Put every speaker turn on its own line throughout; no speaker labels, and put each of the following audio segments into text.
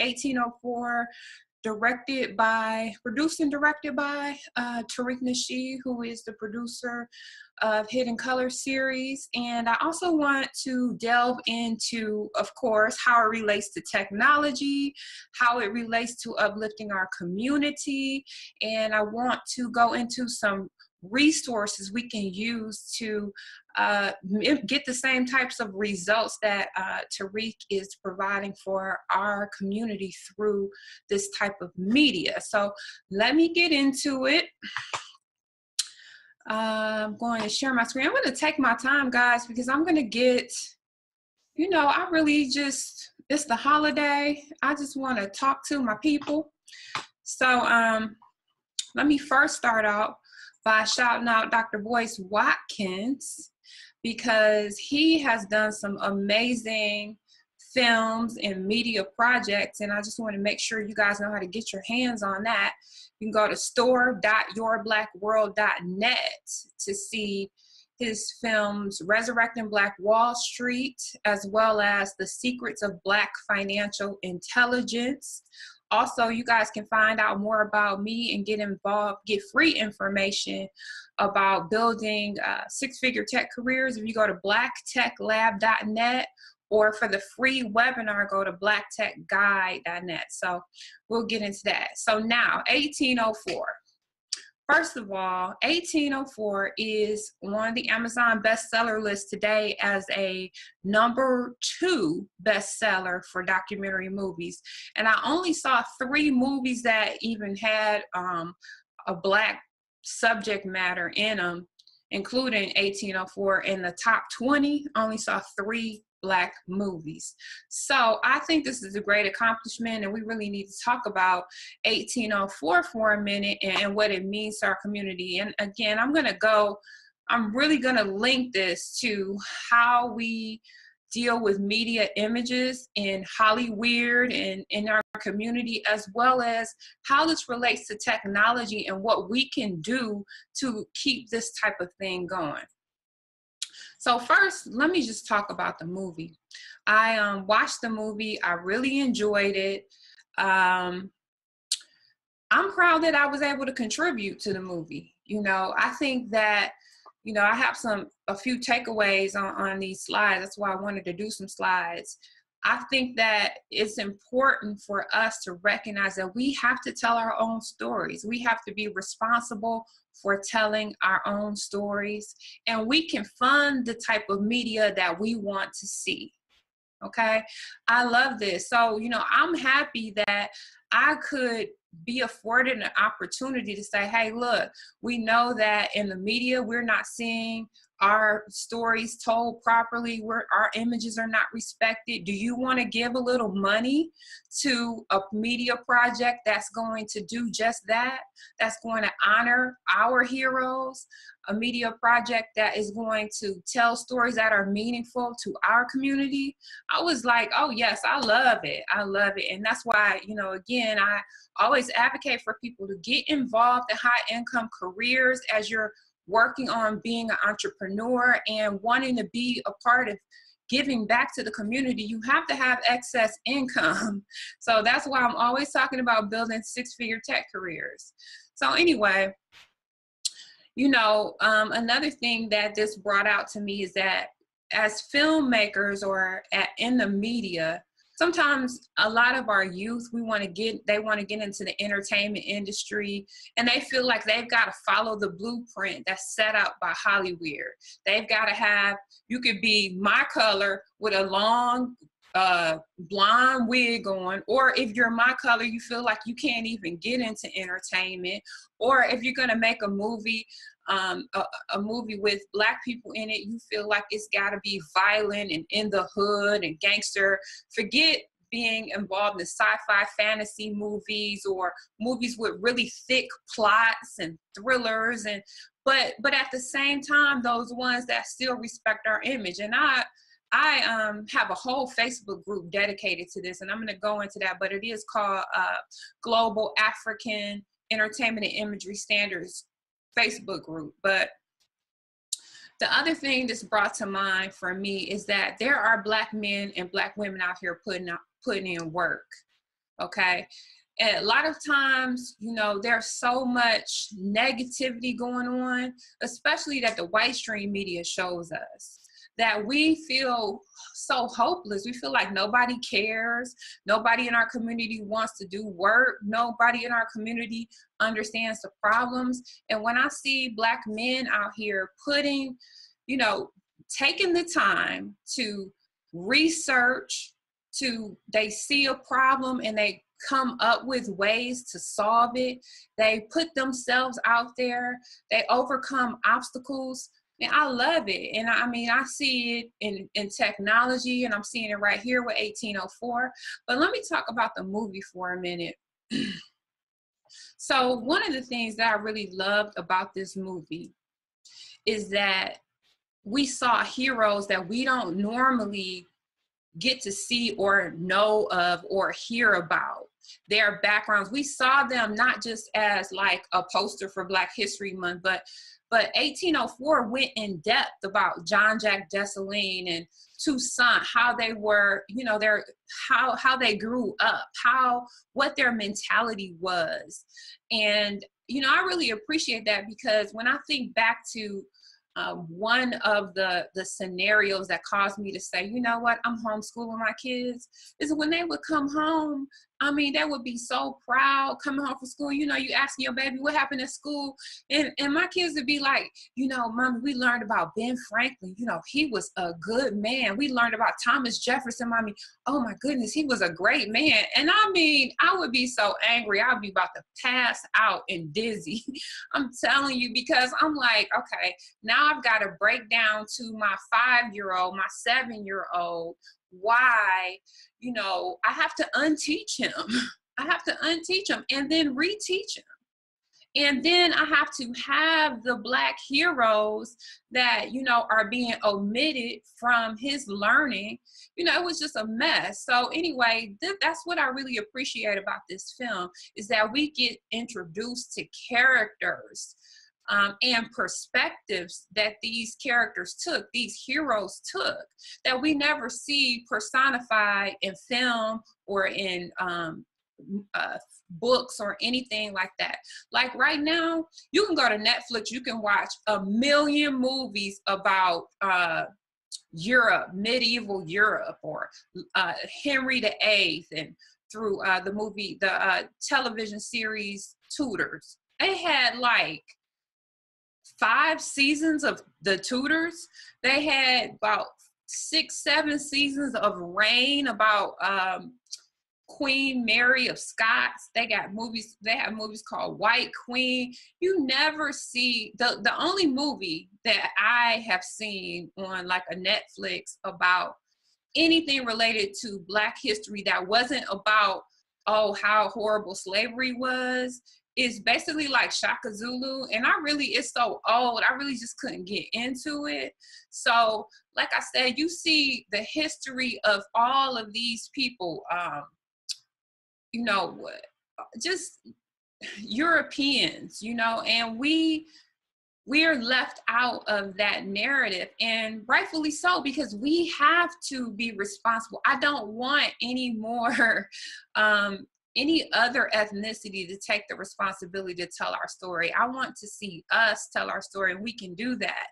1804, produced and directed by Tariq Nasheed, who is the producer of Hidden Color series. And I also want to delve into, of course, how it relates to technology, how it relates to uplifting our community, and I want to go into some resources we can use to get the same types of results that Tariq is providing for our community through this type of media. So let me get into it. I'm going to share my screen. I'm going to take my time, guys, because I'm going to get, you know, I really just, it's the holiday. I just want to talk to my people. So let me first start out by shouting out Dr. Boyce Watkins, because he has done some amazing films and media projects, and I just want to make sure you guys know how to get your hands on that. You can go to store.yourblackworld.net to see his films Resurrecting Black Wall Street, as well as The Secrets of Black Financial Intelligence. Also, you guys can find out more about me and get involved, get free information about building six-figure tech careers if you go to blacktechlab.net, or for the free webinar, go to blacktechguide.net. So we'll get into that. So now, 1804. First of all, 1804 is on the Amazon bestseller list today as a #2 bestseller for documentary movies. And I only saw 3 movies that even had a Black subject matter in them, including 1804. In the top 20, only saw 3 Black movies. So I think this is a great accomplishment, and we really need to talk about 1804 for a minute and what it means to our community. And again, I'm really gonna link this to how we deal with media images in Hollywood and in our community, as well as how this relates to technology and what we can do to keep this type of thing going. So first, let me just talk about the movie. I watched the movie. I really enjoyed it. I'm proud that I was able to contribute to the movie. You know, I think that, you know, I have a few takeaways on these slides. That's why I wanted to do some slides. I think that it's important for us to recognize that we have to tell our own stories. We have to be responsible for telling our own stories, and we can fund the type of media that we want to see. Okay, I love this. So, you know, I'm happy that I could be afforded an opportunity to say, hey, look, we know that in the media, we're not seeing our stories told properly, our images are not respected. Do you want to give a little money to a media project that's going to do just that? That's going to honor our heroes, a media project that is going to tell stories that are meaningful to our community? I was like, oh yes, I love it. I love it. And that's why, you know, again, I always advocate for people to get involved in high income careers as you're working on being an entrepreneur and wanting to be a part of giving back to the community. You have to have excess income. So that's why I'm always talking about building six-figure tech careers. So anyway, you know, another thing that this brought out to me is that as filmmakers or in the media, sometimes a lot of our youth, they want to get into the entertainment industry, and they feel like they've got to follow the blueprint that's set out by Hollywood. They've got to have, you could be my color with a long blonde wig on, or if you're my color, you feel like you can't even get into entertainment. Or if you're going to make a movie, a movie with Black people in it, you feel like it's got to be violent and in the hood and gangster. Forget being involved in sci-fi fantasy movies or movies with really thick plots and thrillers, and but at the same time, those ones that still respect our image. And I have a whole Facebook group dedicated to this, and I'm going to go into that, but it is called Global African Entertainment and Imagery Standards Facebook group. But the other thing that's brought to mind for me is that there are Black men and Black women out here putting in work. okay? And a lot of times, you know, there's so much negativity going on, especially that the white stream media shows us, that we feel so hopeless. We feel like nobody cares. Nobody in our community wants to do work. Nobody in our community understands the problems. And when I see Black men out here putting, you know, taking the time to research, they see a problem and they come up with ways to solve it. They put themselves out there. They overcome obstacles. And I love it. And I mean, I see it in technology, and I'm seeing it right here with 1804. But let me talk about the movie for a minute. So one of the things that I really loved about this movie is that we saw heroes that we don't normally get to see or know of or hear about their backgrounds. We saw them not just as like a poster for Black History Month, but 1804 went in depth about John Jack Dessalines and Toussaint, how they were, you know, how they grew up, what their mentality was. And, you know, I really appreciate that, because when I think back to one of the scenarios that caused me to say, you know what, I'm homeschooling my kids, is when they would come home. I mean, they would be so proud coming home from school. You know, you asking your baby what happened at school, and my kids would be like, you know, Mommy, we learned about Ben Franklin. You know, he was a good man. We learned about Thomas Jefferson. Mommy, oh my goodness, he was a great man. And I mean, I would be so angry. I'd be about to pass out and dizzy. I'm telling you, because I'm like, okay, now I've got to break down to my 5-year-old, my 7-year-old, why, you know, I have to unteach him. I have to unteach him and then reteach him. And then I have to have the Black heroes that, you know, are being omitted from his learning. You know, it was just a mess. So anyway, that's what I really appreciate about this film, is that we get introduced to characters and perspectives that these characters took, these heroes took, that we never see personified in film or in books or anything like that. Like right now, you can go to Netflix, you can watch 1 million movies about Europe, medieval Europe, or Henry VIII, and through the television series Tudors. They had like 5 seasons of the Tudors. They had about 6, 7 seasons of Reign, about Queen Mary of Scots. They have movies called White Queen. You never see, the only movie that I have seen on like a Netflix about anything related to Black history that wasn't about, oh, how horrible slavery was, is basically like Shaka Zulu. And it's so old, I really just couldn't get into it. So like I said, you see the history of all of these people, you know, just Europeans, you know, and we are left out of that narrative, and rightfully so, because we have to be responsible. I don't want any more any other ethnicity to take the responsibility to tell our story. I want to see us tell our story, and we can do that.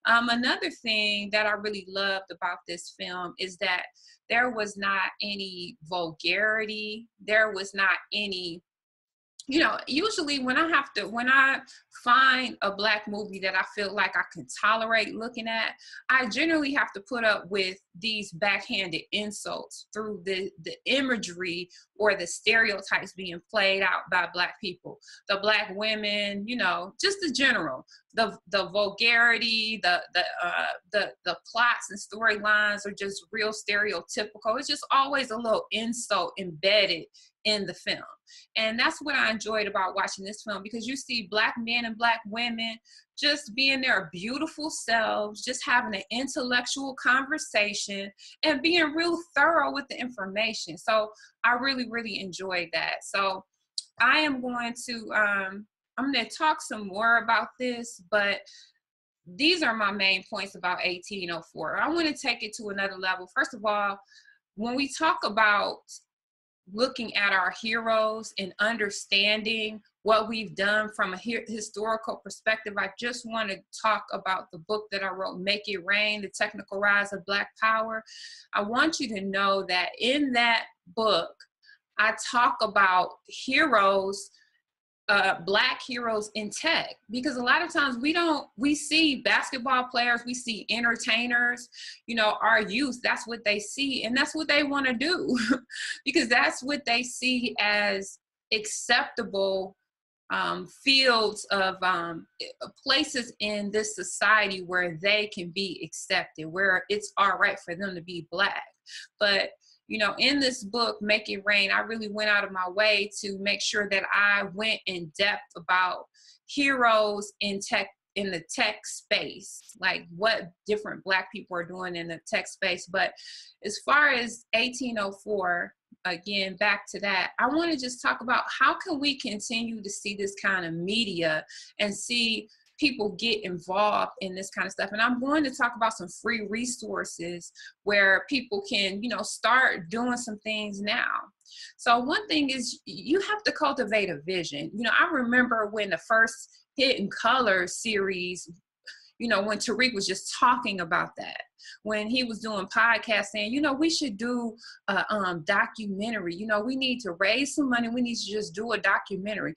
Another thing that I really loved about this film is that there was not any vulgarity. There was not any, you know, usually when I find a Black movie that I feel like I can tolerate looking at, I generally have to put up with these backhanded insults through the imagery or the stereotypes being played out by Black people. The Black women, you know, just the general, the vulgarity, the plots and storylines are just real stereotypical. It's just always a little insult embedded in the film. And that's what I enjoyed about watching this film, because you see Black men and Black women just being their beautiful selves, just having an intellectual conversation and being real thorough with the information. So I really, really enjoyed that. So I am going to, I'm going to talk some more about this, but these are my main points about 1804. I want to take it to another level. First of all, when we talk about looking at our heroes and understanding what we've done from a historical perspective, I just want to talk about the book that I wrote, Make It Rain, The Technical Rise of Black Power. I want you to know that in that book, I talk about heroes, Black heroes in tech, because a lot of times we see basketball players, we see entertainers, you know, our youth, that's what they see and that's what they want to do because that's what they see as acceptable fields of places in this society where they can be accepted, where it's all right for them to be Black. But you know, in this book, Make It Rain, I really went out of my way to make sure that I went in depth about heroes in tech, in the tech space, like what different Black people are doing in the tech space. But as far as 1804, again, back to that, I want to just talk about how can we continue to see this kind of media and see people get involved in this kind of stuff. And I'm going to talk about some free resources where people can, you know, start doing some things now. So one thing is you have to cultivate a vision. You know, I remember when the first Hidden Colors series, you know, when Tariq was just talking about that, when he was doing podcasts saying, you know, we should do a documentary, you know, we need to raise some money, we need to just do a documentary.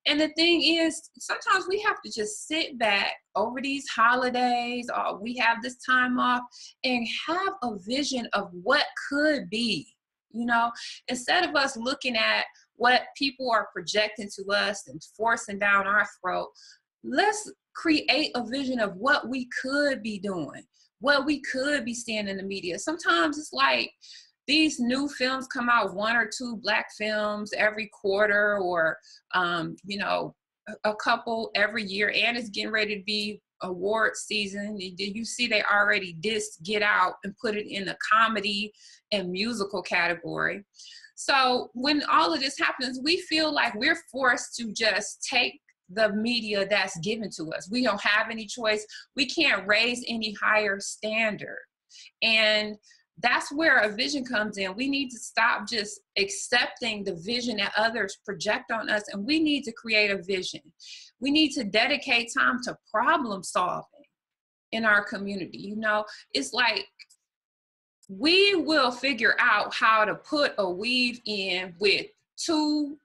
And the thing is, sometimes we have to just sit back over these holidays, or we have this time off, and have a vision of what could be, you know, instead of us looking at what people are projecting to us and forcing down our throat. Let's create a vision of what we could be doing, what we could be seeing in the media. Sometimes it's like these new films come out, 1 or 2 Black films every quarter, or, you know, a couple every year, and it's getting ready to be award season. You see they already dissed Get Out and put it in the comedy and musical category. So when all of this happens, we feel like we're forced to just take the media that's given to us. We don't have any choice. We can't raise any higher standard. And that's where a vision comes in. We need to stop just accepting the vision that others project on us, and we need to create a vision. We need to dedicate time to problem solving in our community. You know, it's like we will figure out how to put a weave in with two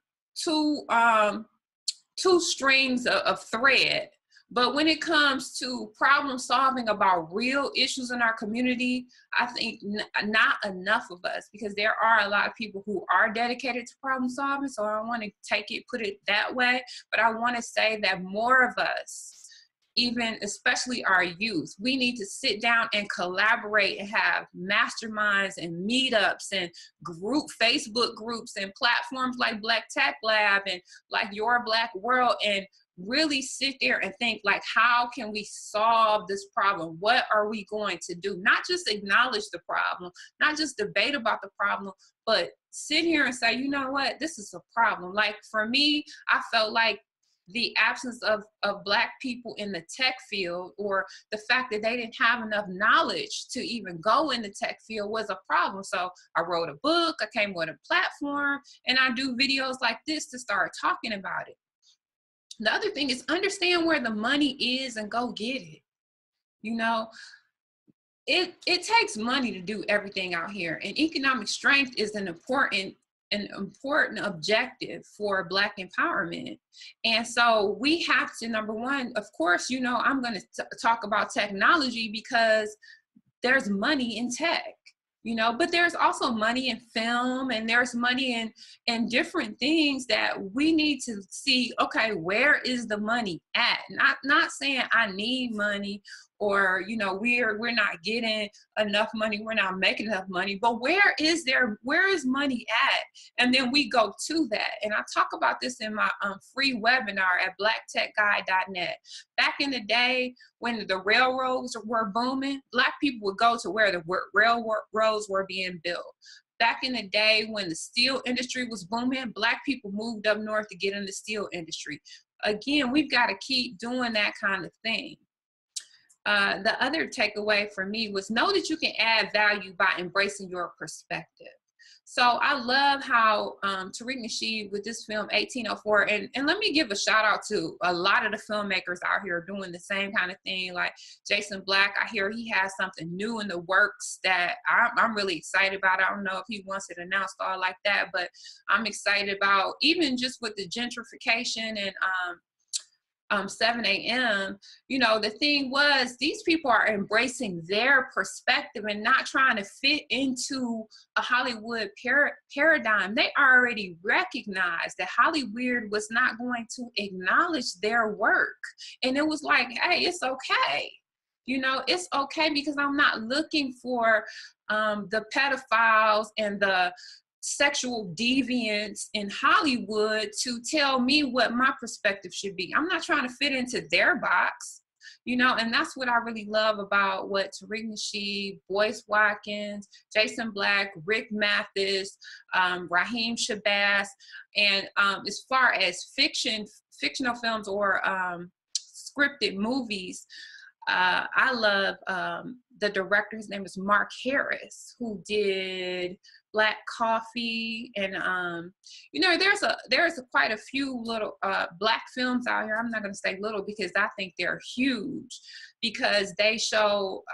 strings of thread. But when it comes to problem solving about real issues in our community, I think not enough of us, because there are a lot of people who are dedicated to problem solving. So I don't want to put it that way, but I want to say that more of us, even especially our youth, we need to sit down and collaborate and have masterminds and meetups and Facebook groups and platforms like Black Tech Lab and like Your Black World, and really sit there and think, like, how can we solve this problem? What are we going to do? Not just acknowledge the problem, not just debate about the problem, but sit here and say, you know what, this is a problem. Like for me, I felt like the absence of Black people in the tech field, or the fact that they didn't have enough knowledge to even go in the tech field, was a problem. So I wrote a book, I came with a platform, and I do videos like this to start talking about it. The other thing is understand where the money is and go get it. You know, it takes money to do everything out here, and economic strength is an important objective for Black empowerment. And so we have to, number one, of course, you know, I'm going to talk about technology because there's money in tech. You know, but there's also money in film, and there's money in different things that we need to see, okay, where is the money at? Not saying I need money, or, you know, we're not getting enough money, we're not making enough money, but where is money at? And then we go to that. And I talk about this in my free webinar at blacktechguide.net. Back in the day when the railroads were booming, Black people would go to where the railroads were being built. Back in the day when the steel industry was booming, Black people moved up north to get in the steel industry. Again, we've got to keep doing that kind of thing. The other takeaway for me was know that you can add value by embracing your perspective. So I love how Tariq Nasheed with this film 1804, and let me give a shout out to a lot of the filmmakers out here doing the same kind of thing. Like Jason Black, I hear he has something new in the works that I'm really excited about. I don't know if he wants it announced all like that, but I'm excited about even just with the gentrification and 7 a.m. You know, the thing was, these people are embracing their perspective and not trying to fit into a Hollywood paradigm. They already recognized that Hollywood was not going to acknowledge their work. And it was like, hey, it's okay. You know, it's okay, because I'm not looking for the pedophiles and the sexual deviants in Hollywood to tell me what my perspective should be. I'm not trying to fit into their box, you know, and that's what I really love about what Tariq Nasheed, Boyce Watkins, Jason Black, Rick Mathis, Raheem Shabazz, and as far as fictional films or scripted movies, I love the director. His name is Mark Harris, who did Black Coffee, and you know, there's quite a few little Black films out here. I'm not going to say little because I think they're huge, because they show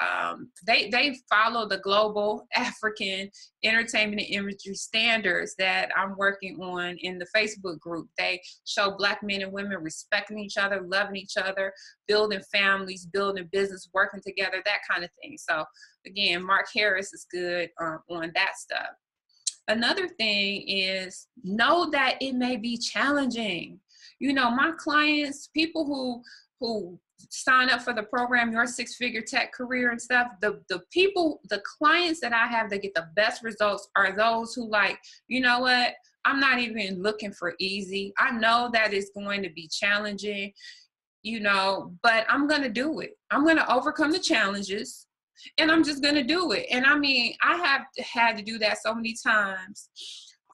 they follow the global African entertainment and imagery standards that I'm working on in the Facebook group. They show Black men and women respecting each other, loving each other, building families, building business, working together, that kind of thing. So again, Mark Harris is good on that stuff. Another thing is, know that it may be challenging. You know, my clients, people who sign up for the program, Your Six-Figure Tech Career and stuff, the clients that I have that get the best results are those who like, you know what, I'm not even looking for easy. I know that it's going to be challenging, you know, but I'm going to do it. I'm going to overcome the challenges. And I'm just going to do it. And I mean, I have had to do that so many times.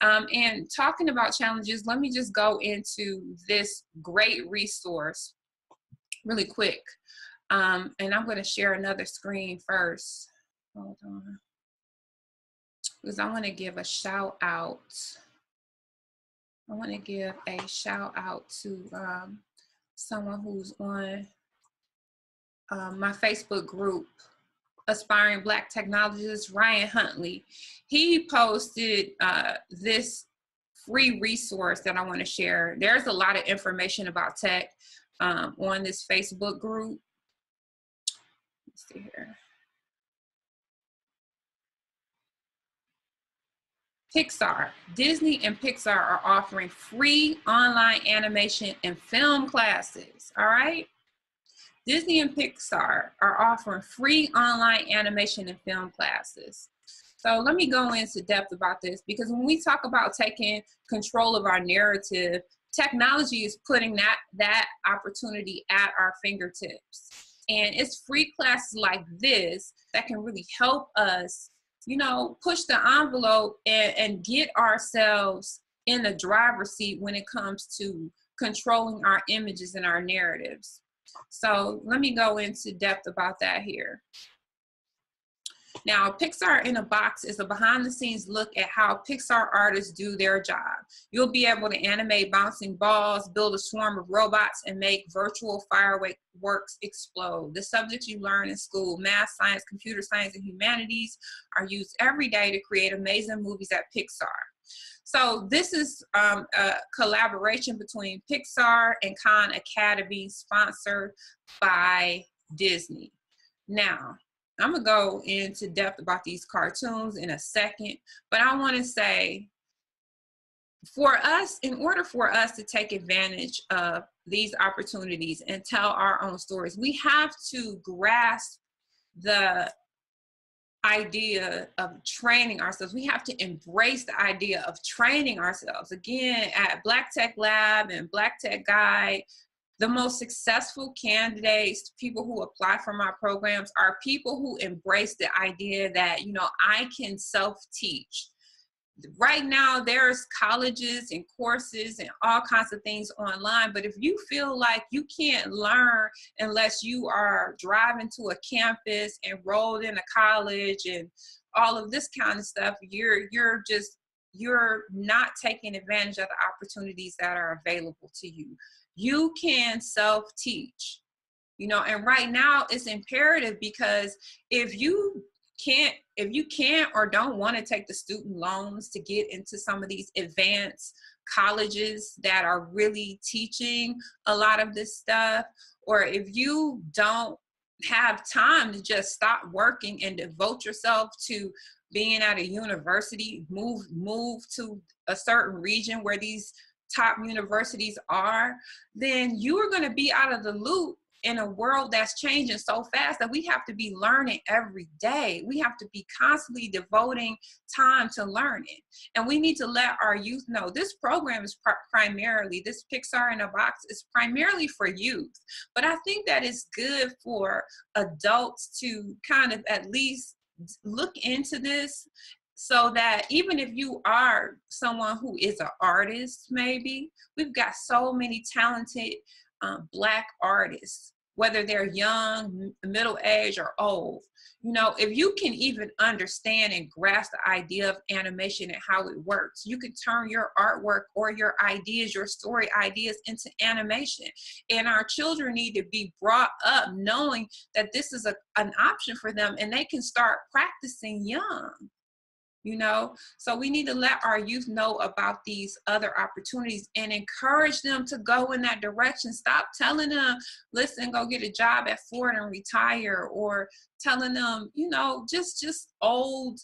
And talking about challenges, let me just go into this great resource really quick. And I'm going to share another screen first. Hold on. Because I want to give a shout out. I want to give a shout out to someone who's on my Facebook group, Aspiring Black Technologist, Ryan Huntley. He posted this free resource that I want to share. There's a lot of information about tech on this Facebook group. Let's see here. Pixar. Disney and Pixar are offering free online animation and film classes, all right? Disney and Pixar are offering free online animation and film classes. So let me go into depth about this, because when we talk about taking control of our narrative, technology is putting that opportunity at our fingertips. And it's free classes like this that can really help us, you know, push the envelope and get ourselves in the driver's seat when it comes to controlling our images and our narratives. So let me go into depth about that here. Now, Pixar in a Box is a behind-the-scenes look at how Pixar artists do their job. You'll be able to animate bouncing balls, build a swarm of robots, and make virtual fireworks explode. The subjects you learn in school, math, science, computer science, and humanities, are used every day to create amazing movies at Pixar. So this is a collaboration between Pixar and Khan Academy, sponsored by Disney. Now, I'm gonna go into depth about these cartoons in a second, but I wanna say, for us, in order for us to take advantage of these opportunities and tell our own stories, we have to grasp the idea of training ourselves. We have to embrace the idea of training ourselves. Again, at Black Tech Lab and Black Tech Guide, the most successful candidates, people who apply for my programs, are people who embrace the idea that, you know, I can self-teach. Right now, there's colleges and courses and all kinds of things online, but if you feel like you can't learn unless you are driving to a campus, enrolled in a college, and all of this kind of stuff, you're just you're not taking advantage of the opportunities that are available to you. You can self-teach, you know, and right now it's imperative, because if you can't or don't want to take the student loans to get into some of these advanced colleges that are really teaching a lot of this stuff, or if you don't have time to just stop working and devote yourself to being at a university, move to a certain region where these top universities are, then you are going to be out of the loop in a world that's changing so fast that we have to be learning every day. We have to be constantly devoting time to learning. And we need to let our youth know this program is primarily, this Pixar in a Box is primarily for youth. But I think that it's good for adults to kind of at least look into this, so that even if you are someone who is an artist, maybe, we've got so many talented Black artists, whether they're young, middle-aged, or old. You know, if you can even understand and grasp the idea of animation and how it works, you can turn your artwork or your ideas, your story ideas, into animation. And our children need to be brought up knowing that this is an option for them, and they can start practicing young. You know, so we need to let our youth know about these other opportunities and encourage them to go in that direction. Stop telling them, listen, go get a job at Ford and retire, or telling them, you know, just old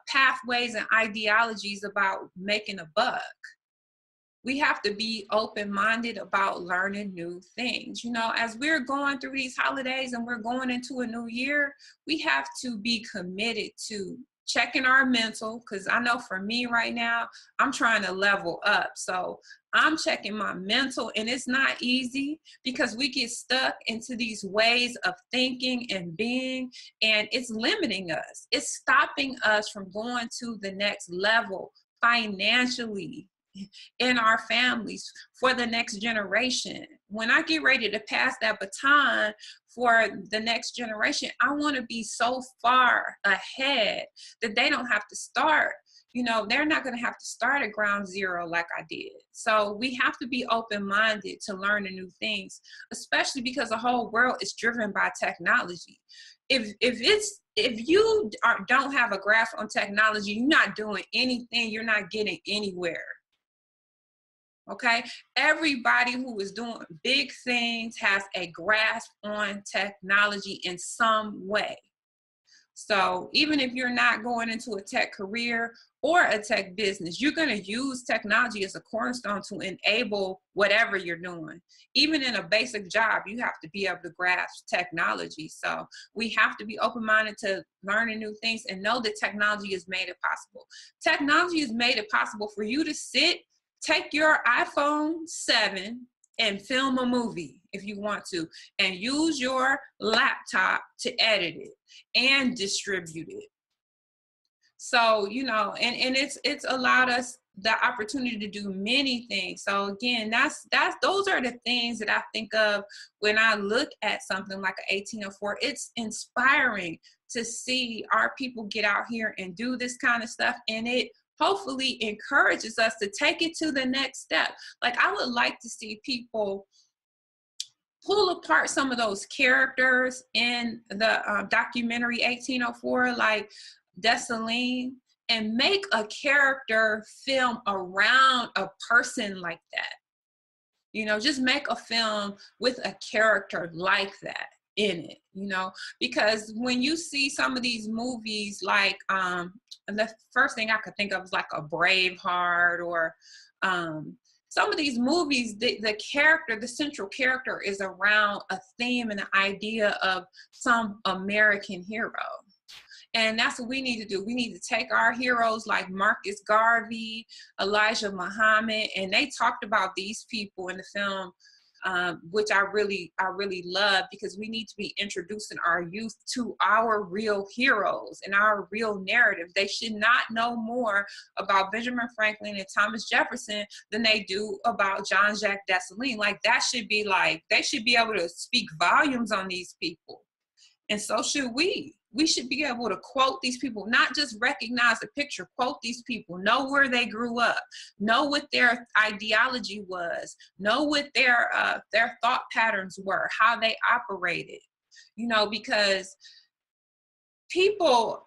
pathways and ideologies about making a buck. We have to be open-minded about learning new things. You know, as we're going through these holidays and we're going into a new year, we have to be committed to checking our mental, because I know for me right now, I'm trying to level up. So I'm checking my mental, and it's not easy because we get stuck into these ways of thinking and being, and it's limiting us. It's stopping us from going to the next level financially, in our families, for the next generation. When I get ready to pass that baton for the next generation, I want to be so far ahead that they don't have to start. You know, they're not going to have to start at ground zero like I did. So we have to be open-minded to learning new things, especially because the whole world is driven by technology. If you don't have a grasp on technology, you're not doing anything, you're not getting anywhere. Okay, everybody who is doing big things has a grasp on technology in some way. So even if you're not going into a tech career or a tech business, you're going to use technology as a cornerstone to enable whatever you're doing. Even in a basic job, you have to be able to grasp technology. So we have to be open-minded to learning new things and know that technology has made it possible. Technology has made it possible for you to take your iPhone 7 and film a movie if you want to, and use your laptop to edit it and distribute it. So, you know, and it's allowed us the opportunity to do many things. So again, those are the things that I think of when I look at something like an 1804. It's inspiring to see our people get out here and do this kind of stuff, and it hopefully encourages us to take it to the next step. Like, I would like to see people pull apart some of those characters in the documentary 1804, like Dessalines, and make a character film around a person like that. You know, just make a film with a character like that in it, you know, because when you see some of these movies, like the first thing I could think of is like a Braveheart, or some of these movies, the central character is around a theme and an idea of some American hero. And that's what we need to do. We need to take our heroes like Marcus Garvey, Elijah Muhammad, and they talked about these people in the film, which I really love, because we need to be introducing our youth to our real heroes and our real narrative. They should not know more about Benjamin Franklin and Thomas Jefferson than they do about Jean-Jacques Dessalines. Like, that should be like, they should be able to speak volumes on these people. And so should we. we should be able to quote these people, not just recognize the picture, quote these people, know where they grew up, know what their ideology was, know what their thought patterns were, how they operated, you know, because people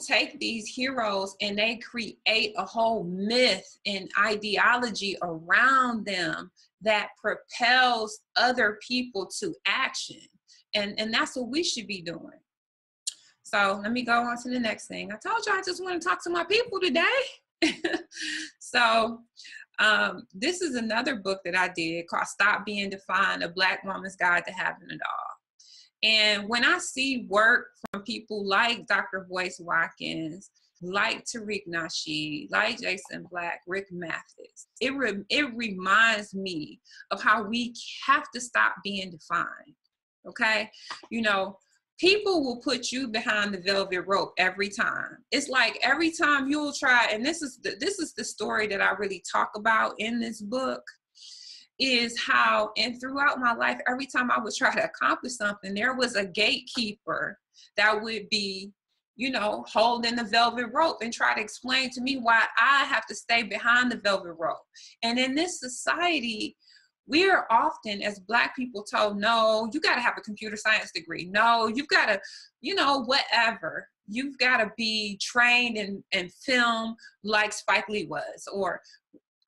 take these heroes and they create a whole myth and ideology around them that propels other people to action. And that's what we should be doing. So let me go on to the next thing. I told you I just want to talk to my people today. So this is another book that I did called Stop Being Defined, A Black Woman's Guide to Having It All. And when I see work from people like Dr. Boyce Watkins, like Tariq Nasheed, like Jason Black, Rick Mathis, it reminds me of how we have to stop being defined, okay? You know, people will put you behind the velvet rope every time. It's like every time you'll try, and this is the story that I really talk about in this book, is how, and throughout my life, every time I would try to accomplish something, there was a gatekeeper that would be, you know, holding the velvet rope and try to explain to me why I have to stay behind the velvet rope. And in this society, we are often, as Black people, told, no, you got to have a computer science degree. No, you've got to, you know, whatever. You've got to be trained in film like Spike Lee was, or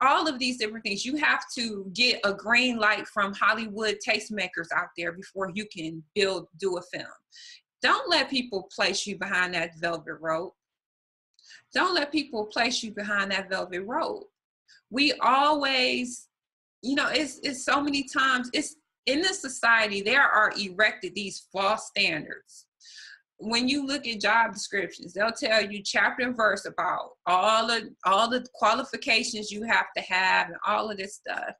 all of these different things. You have to get a green light from Hollywood tastemakers out there before you can do a film. Don't let people place you behind that velvet rope. Don't let people place you behind that velvet rope. We always, you know, it's so many times, it's in this society, there are erected these false standards. When you look at job descriptions, they'll tell you chapter and verse about all the qualifications you have to have and all of this stuff.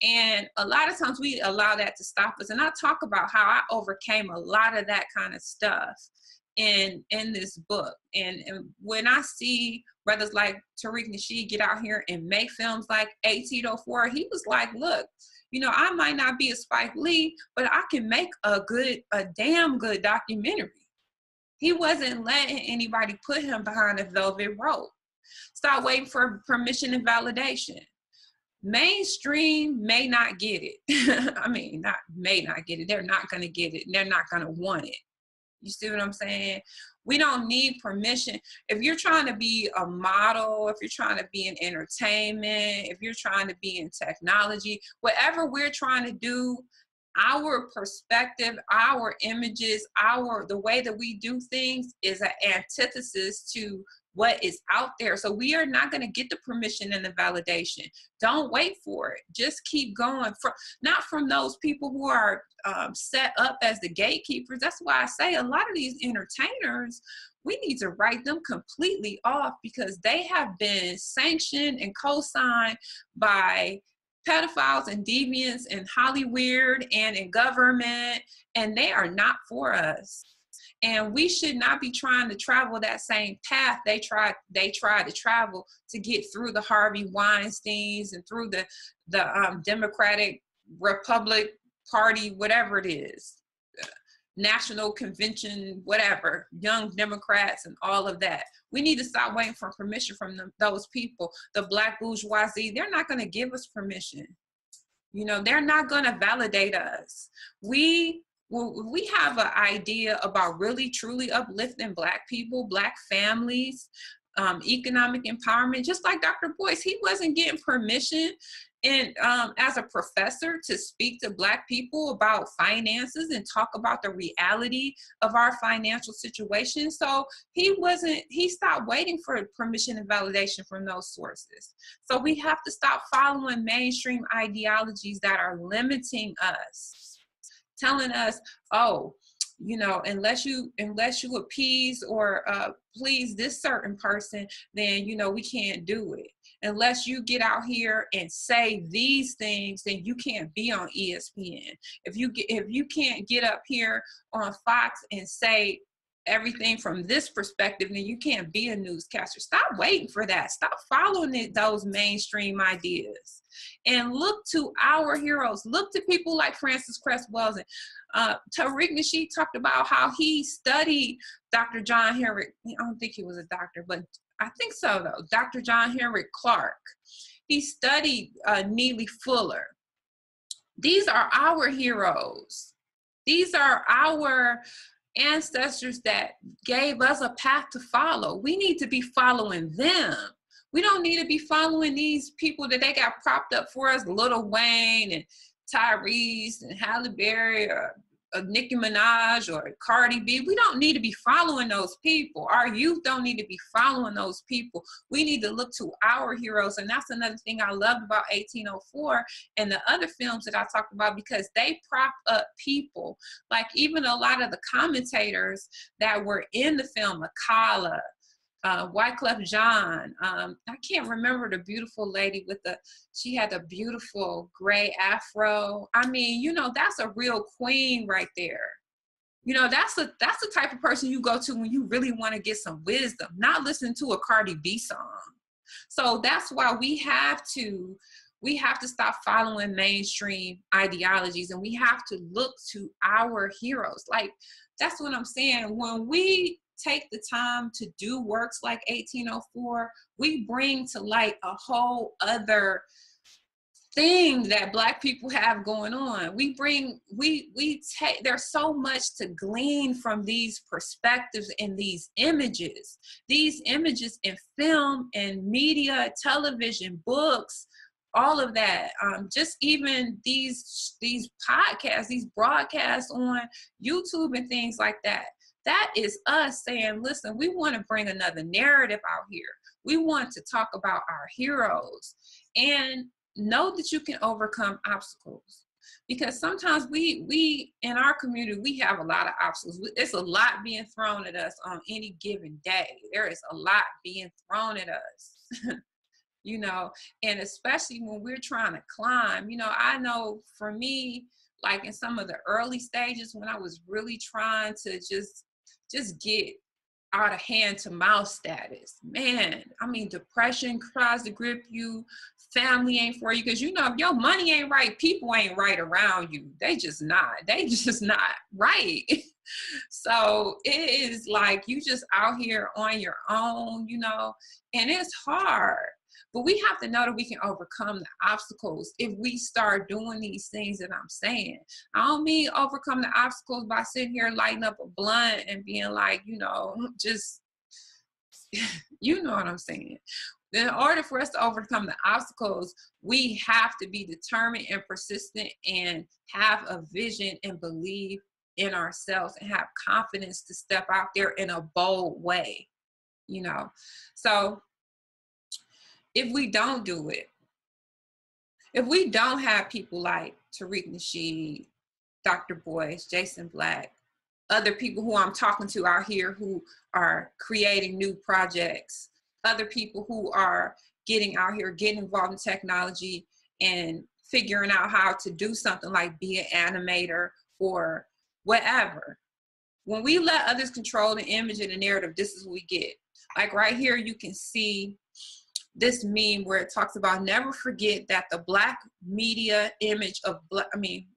And a lot of times we allow that to stop us. And I talk about how I overcame a lot of that kind of stuff in this book. And when I see brothers like Tariq Nasheed get out here and make films like 1804, he was like, look, you know, I might not be a Spike Lee, but I can make a damn good documentary. He wasn't letting anybody put him behind a velvet rope. Stop waiting for permission and validation. Mainstream may not get it. I mean, may not get it. They're not going to get it. They're not going to want it. You see what I'm saying? We don't need permission. If you're trying to be a model, if you're trying to be in entertainment, if you're trying to be in technology, whatever we're trying to do, our perspective, our images, the way that we do things is an antithesis to what is out there. So we are not going to get the permission and the validation. Don't wait for it. Just keep going. Not from those people who are set up as the gatekeepers. That's why I say a lot of these entertainers, we need to write them completely off, because they have been sanctioned and co-signed by pedophiles and deviants in Hollywood and in government, and they are not for us. And we should not be trying to travel that same path they tried to travel to get through the Harvey Weinsteins and through the Democratic Republic Party, whatever it is, National Convention, whatever, Young Democrats and all of that. We need to stop waiting for permission from those people. The Black bourgeoisie, they're not going to give us permission. You know, they're not going to validate us. We have an idea about really, truly uplifting Black people, Black families, economic empowerment. Just like Dr. Boyce, he wasn't getting permission as a professor to speak to Black people about finances and talk about the reality of our financial situation. So he stopped waiting for permission and validation from those sources. So we have to stop following mainstream ideologies that are limiting us, telling us, oh, you know, unless you appease or please this certain person, then, you know, we can't do it. Unless you get out here and say these things, then you can't be on ESPN. If you can't get up here on Fox and say everything from this perspective, then you can't be a newscaster. Stop waiting for that. Stop following those mainstream ideas. and look to our heroes. Look to people like Francis Cress Wells. And Tariq Nasheed talked about how he studied Dr. John Henrik. I don't think he was a doctor, but I think so though. Dr. John Henrik Clark. He studied Neely Fuller. These are our heroes. These are our ancestors that gave us a path to follow. We need to be following them. We don't need to be following these people that they got propped up for us, Lil Wayne and Tyrese and Halle Berry or Nicki Minaj or Cardi B. We don't need to be following those people. Our youth don't need to be following those people. We need to look to our heroes. And that's another thing I loved about 1804 and the other films that I talked about, because they prop up people. Like even a lot of the commentators that were in the film, Akala, Wyclef Jean, I can't remember the beautiful lady with she had a beautiful gray afro. I mean, you know, that's a real queen right there. You know, that's the type of person you go to when you really want to get some wisdom, not listen to a Cardi B song. So that's why we have to stop following mainstream ideologies, and we have to look to our heroes. Like, that's what I'm saying. When we take the time to do works like 1804, we bring to light a whole other thing that Black people have going on. There's so much to glean from these perspectives and these images in film and media, television, books, all of that. Just even these podcasts, these broadcasts on YouTube and things like that. That is us saying, listen, we want to bring another narrative out here. We want to talk about our heroes and know that you can overcome obstacles. Because sometimes we in our community, we have a lot of obstacles. It's a lot being thrown at us on any given day. There is a lot being thrown at us, you know, and especially when we're trying to climb. You know, I know for me, like in some of the early stages when I was really trying to just get out of hand to mouth status, man, I mean, depression tries to grip you, family ain't for you, because you know, if your money ain't right, people ain't right around you. They just not right. So it is like you just out here on your own, you know, and it's hard. But we have to know that we can overcome the obstacles if we start doing these things that I'm saying. I don't mean overcome the obstacles by sitting here lighting up a blunt and being like, you know, just, you know what I'm saying. In order for us to overcome the obstacles, we have to be determined and persistent and have a vision and believe in ourselves and have confidence to step out there in a bold way, you know. So if we don't do it, if we don't have people like Tariq Nasheed, Dr. Boyce, Jason Black, other people who I'm talking to out here who are creating new projects, other people who are getting out here, getting involved in technology and figuring out how to do something like be an animator or whatever. When we let others control the image and the narrative, this is what we get. Like right here, you can see this meme where it talks about never forget that the Black media image of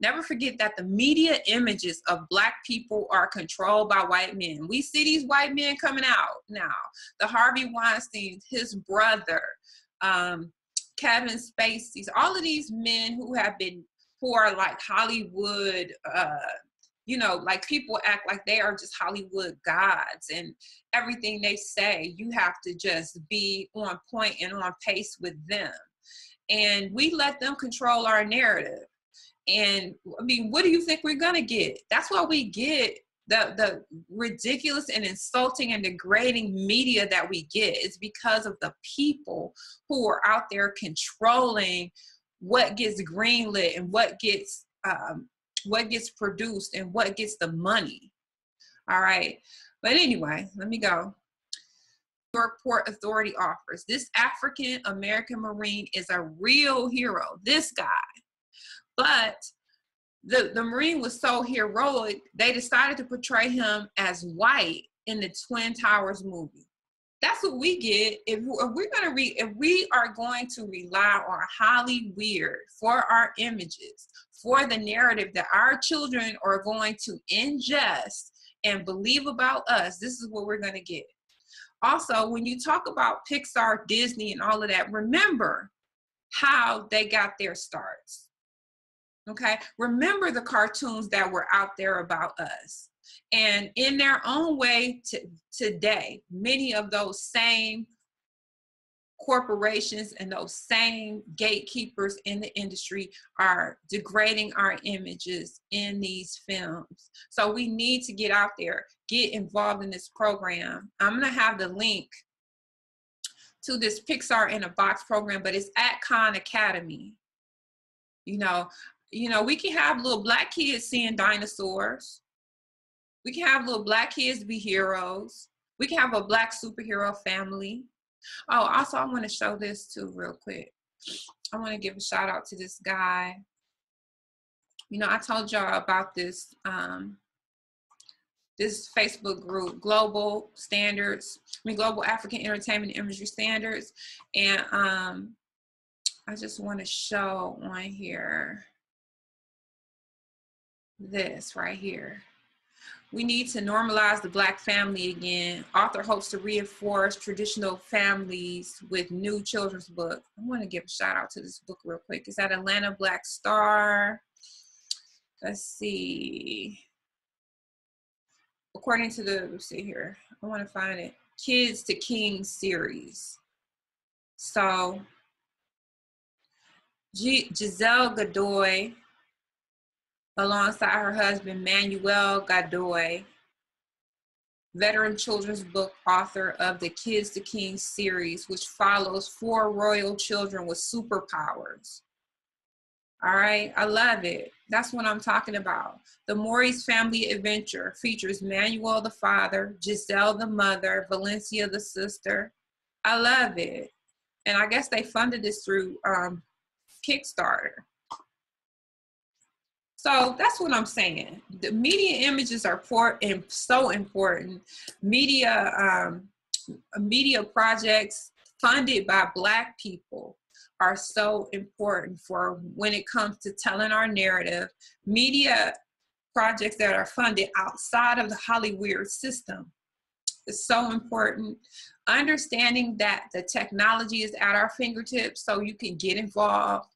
never forget that the media images of Black people are controlled by white men. We see these white men coming out now. The Harvey Weinsteins, his brother, Kevin Spacey's, all of these men who are like Hollywood, you know, like people act like they are just Hollywood gods and everything they say, you have to just be on point and on pace with them. And we let them control our narrative. And I mean, what do you think we're gonna get? That's why we get the ridiculous and insulting and degrading media that we get. It's because of the people who are out there controlling what gets greenlit and what gets produced and what gets the money. All right. But anyway, let me go. Your Port Authority offers. This African American Marine is a real hero, this guy. But the Marine was so heroic, they decided to portray him as white in the Twin Towers movie. That's what we get if we are going to rely on Hollywood for our images, for the narrative that our children are going to ingest and believe about us. This is what we're going to get. Also, when you talk about Pixar, Disney, and all of that, remember how they got their starts. Okay, remember the cartoons that were out there about us. And in their own way today, many of those same corporations and those same gatekeepers in the industry are degrading our images in these films. So we need to get out there, get involved in this program. I'm going to have the link to this Pixar in a Box program, but it's at Khan Academy. You know, we can have little black kids seeing dinosaurs. We can have little black kids be heroes. We can have a black superhero family. Oh, also, I want to show this too real quick. I want to give a shout out to this guy. You know, I told y'all about this, this Facebook group, Global African Entertainment Imagery Standards. And I just want to show on here this right here. We need to normalize the Black family again. Author hopes to reinforce traditional families with new children's book. I want to give a shout out to this book real quick. It's at Atlanta Black Star. Let's see. According to the, let's see here. I want to find it. Kids to Kings series. So, Giselle Godoy, alongside her husband, Manuel Godoy, veteran children's book author of the Kids to Kings series, which follows 4 royal children with superpowers. All right, I love it. That's what I'm talking about. The Maurice Family Adventure features Manuel the father, Giselle the mother, Valencia the sister. I love it. And I guess they funded this through Kickstarter. So that's what I'm saying. The media images are so important. Media projects funded by Black people are so important for when it comes to telling our narrative. Media projects that are funded outside of the Hollywood system is so important. Understanding that the technology is at our fingertips so you can get involved.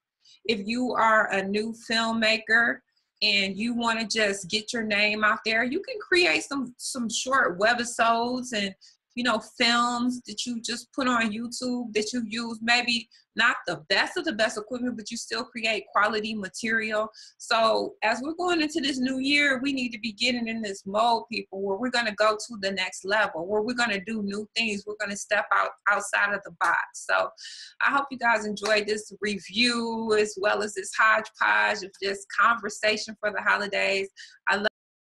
If you are a new filmmaker and you want to just get your name out there, you can create some short webisodes and, you know, films that you just put on YouTube that you use, maybe not the best of the best equipment, but you still create quality material. So as we're going into this new year, we need to be getting in this mode, people, where we're going to go to the next level, where we're going to do new things. We're going to step outside of the box. So I hope you guys enjoyed this review as well as this hodgepodge of just conversation for the holidays. I love